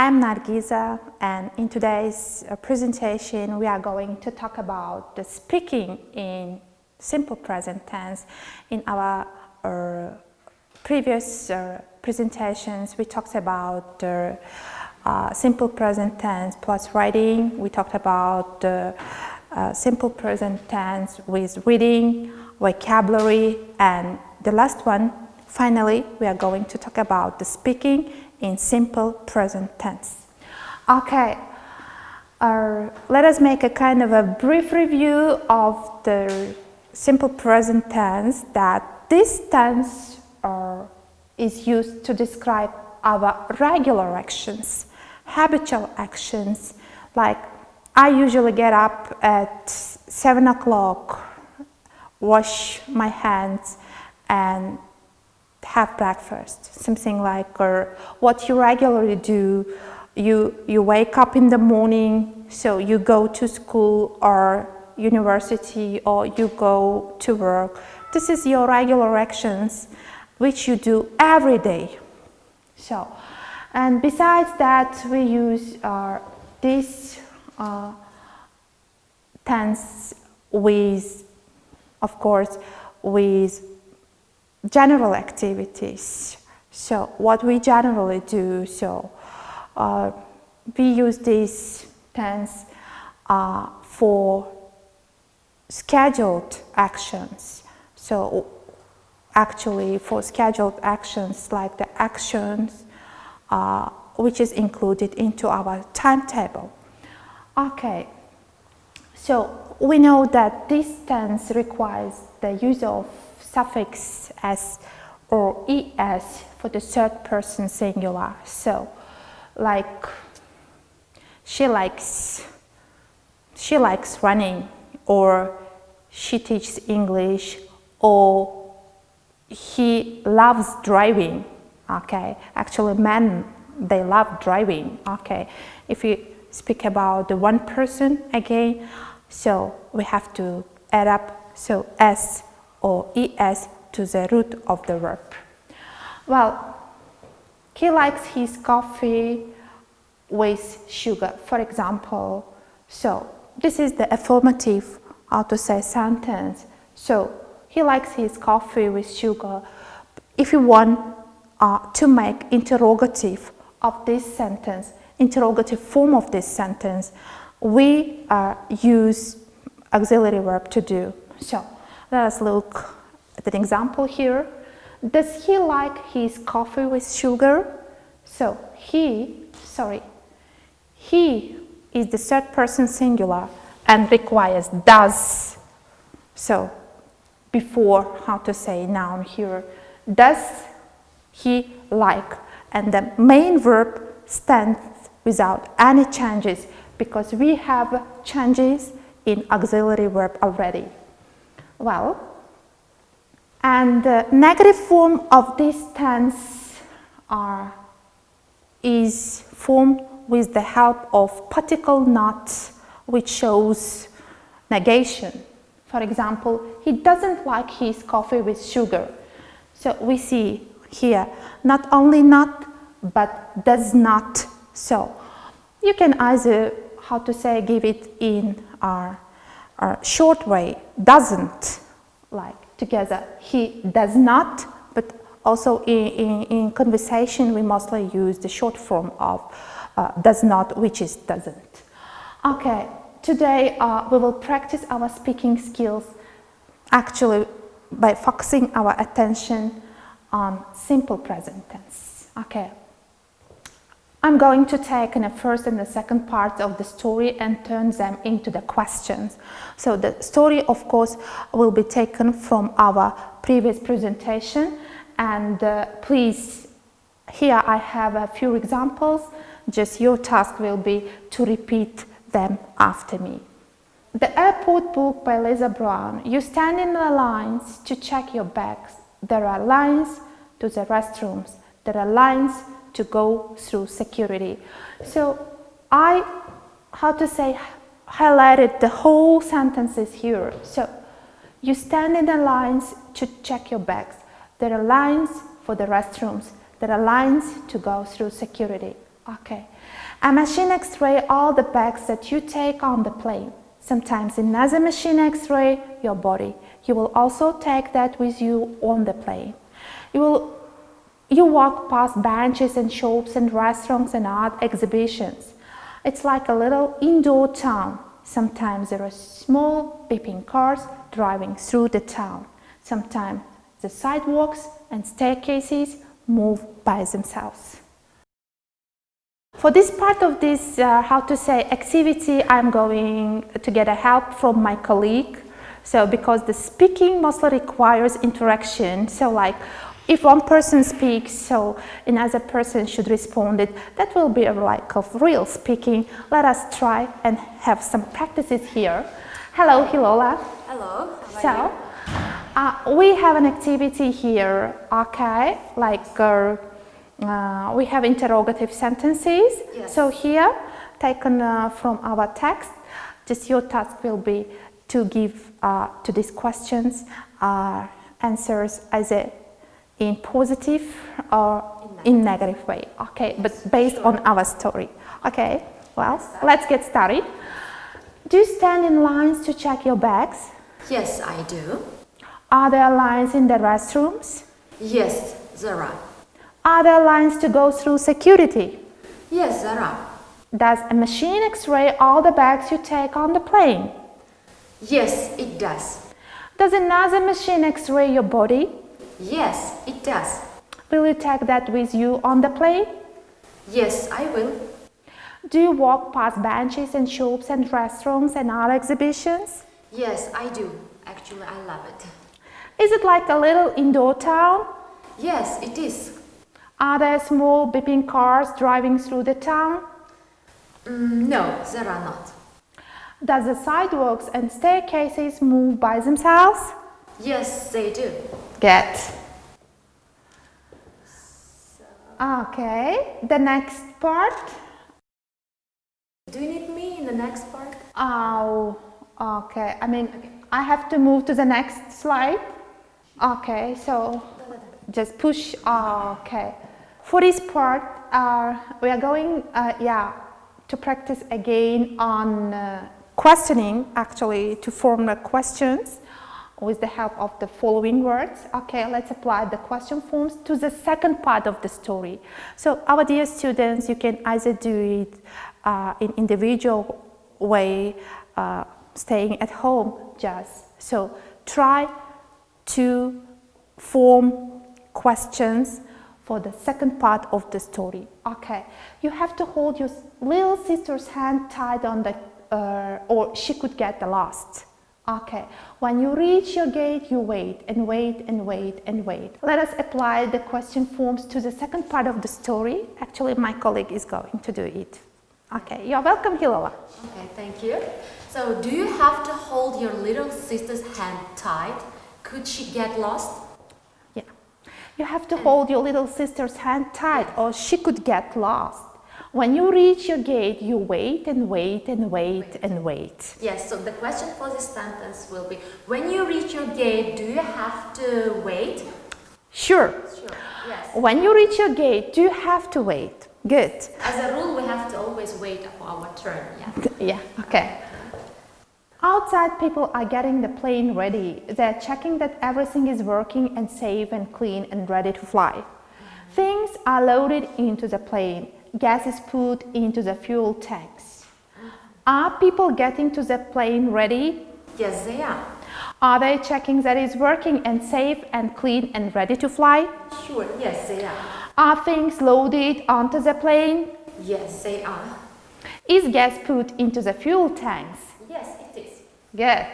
I'm Nargiza, and in today's presentation we are going to talk about the speaking in simple present tense. In our previous presentations we talked about simple present tense plus writing. We talked about simple present tense with reading, vocabulary, and the last one, finally, we are going to talk about the speaking in simple present tense. Okay, let us make a kind of a brief review of the simple present tense, that this tense is used to describe our regular actions, habitual actions, like I usually get up at 7 o'clock, wash my hands and have breakfast, something like what you regularly do. You wake up in the morning, so you go to school or university, or you go to work. This is your regular actions which you do every day. So, and besides that, we use this tense with, of course, with general activities. So what we generally do, so we use this tense for scheduled actions. So actually for scheduled actions, like the actions which is included into our timetable. Okay, so we know that this tense requires the use of suffix s or es for the third person singular. So like she likes running, or she teaches English, or he loves driving. Okay, actually men, they love driving. Okay, if you speak about the one person again, so we have to add up so s or es to the root of the verb. Well, he likes his coffee with sugar, for example. So this is the affirmative, how to say, sentence. So he likes his coffee with sugar. If you want to make interrogative of this sentence, interrogative form of this sentence, we use auxiliary verb to do. So let us look at an example here. Does he like his coffee with sugar? So he is the third person singular and requires does. So before, how to say, noun here, does he like, and the main verb stands without any changes because we have changes in auxiliary verb already. Well, and the negative form of this tense is formed with the help of particle not, which shows negation. For example, he doesn't like his coffee with sugar. So we see here not only not, but does not. So you can either, how to say, give it in a short way, doesn't, like together, he does not, but also in conversation we mostly use the short form of does not, which is doesn't. Okay, today we will practice our speaking skills actually by focusing our attention on simple present tense. Okay, I'm going to take the first and the second part of the story and turn them into the questions. So the story, of course, will be taken from our previous presentation, and please, here I have a few examples. Just your task will be to repeat them after me. The Airport Book by Lisa Brown. You stand in the lines to check your bags. There are lines to the restrooms. There are lines to go through security. So I, how to say, highlighted the whole sentences here. So you stand in the lines to check your bags. There are lines for the restrooms. There are lines to go through security. Okay. A machine X-ray all the bags that you take on the plane. Sometimes another machine X-ray your body. You will also take that with you on the plane. You walk past benches and shops and restaurants and art exhibitions. It's like a little indoor town. Sometimes there are small beeping cars driving through the town. Sometimes the sidewalks and staircases move by themselves. For this part of this, activity, I'm going to get a help from my colleague. So because the speaking mostly requires interaction, so like if one person speaks, so another person should respond it. That will be like of real speaking. Let us try and have some practices here. Hello, Hilola. Hello. How are So we have an activity here, okay? Like we have interrogative sentences. Yes. So here, taken from our text, just your task will be to give to these questions answers either in positive or in negative way, okay? Yes, But based sure. on our story, okay? Well, let's get started. Do you stand in lines to check your bags? Yes, I do. Are there lines in the restrooms? Yes, there are. Are there lines to go through security? Yes, there are. Does a machine X-ray all the bags you take on the plane? Yes, it does. Does another machine X-ray your body? Yes, it does. Will you take that with you on the plane? Yes, I will. Do you walk past benches and shops and restaurants and art exhibitions? Yes, I do. Actually, I love it. Is it like a little indoor town? Yes, it is. Are there small beeping cars driving through the town? No, there are not. Does the sidewalks and staircases move by themselves? Yes, they do. Good. Okay, the next part. Do you need me in the next part? Oh, okay. I have to move to the next slide. Okay, so just push. Okay. For this part, we are going, to practice again on questioning, actually, to form the questions with the help of the following words. Okay, let's apply the question forms to the second part of the story. So, our dear students, you can either do it in individual way, staying at home just. So, try to form questions for the second part of the story. Okay, you have to hold your little sister's hand tight on the, or she could get lost. Okay, when you reach your gate, you wait and wait and wait and wait. Let us apply the question forms to the second part of the story. Actually, my colleague is going to do it. Okay, you're welcome, Hilola. Okay, thank you. So, do you have to hold your little sister's hand tight? Could she get lost? Yeah, you have to hold your little sister's hand tight or she could get lost. When you reach your gate, you wait and wait and wait and wait. Yes, so the question for this sentence will be, when you reach your gate, do you have to wait? Sure. Sure, yes. When you reach your gate, do you have to wait? Good. As a rule, we have to always wait for our turn, yeah. Yeah, okay. Outside, people are getting the plane ready. They're checking that everything is working and safe and clean and ready to fly. Things are loaded into the plane. Gas is put into the fuel tanks. Are people getting to the plane ready? Yes, they are. Are they checking that it's working and safe and clean and ready to fly? Sure, yes, they are. Are things loaded onto the plane? Yes, they are. Is gas put into the fuel tanks? Yes, it is. Good.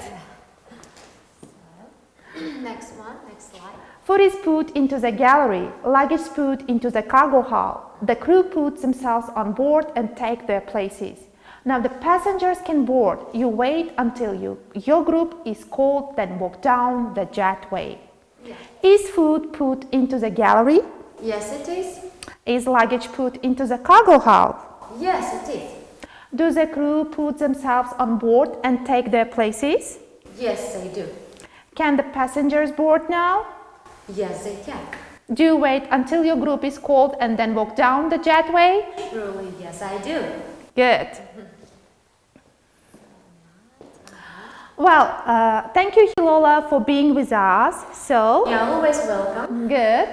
Next one, next slide. Food is put into the gallery, luggage put into the cargo hall. The crew puts themselves on board and take their places. Now the passengers can board. You wait until your group is called, then walk down the jetway. Yeah. Is food put into the gallery? Yes, it is. Is luggage put into the cargo hall? Yes, it is. Do the crew put themselves on board and take their places? Yes, they do. Can the passengers board now? Yes, they can. Do you wait until your group is called and then walk down the jetway? Surely, yes, I do. Good. Well, thank you, Hilola, for being with us. So, You're always welcome. good.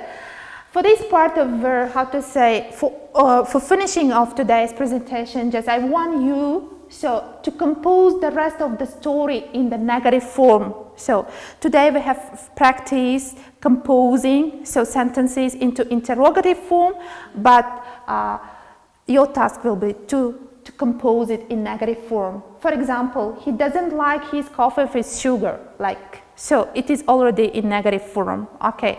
For this part of, for finishing of today's presentation, just I want you to compose the rest of the story in the negative form. So today we have practiced composing sentences into interrogative form, but your task will be to compose it in negative form. For example, he doesn't like his coffee with sugar, so it is already in negative form. Okay.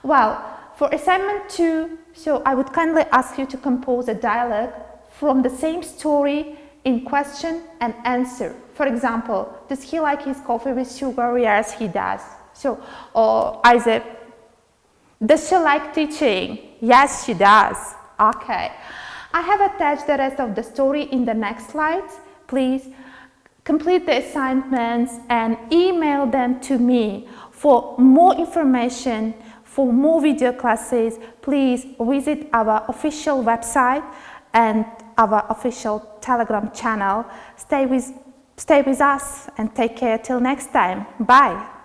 Well, for assignment 2, I would kindly ask you to compose a dialogue from the same story in question and answer. For example, does he like his coffee with sugar? Yes, he does. Or Isaac, does she like teaching? Yes, she does. Okay. I have attached the rest of the story in the next slides. Please complete the assignments and email them to me. For more information, for more video classes, please visit our official website and our official Telegram channel. Stay with us and take care till next time. Bye.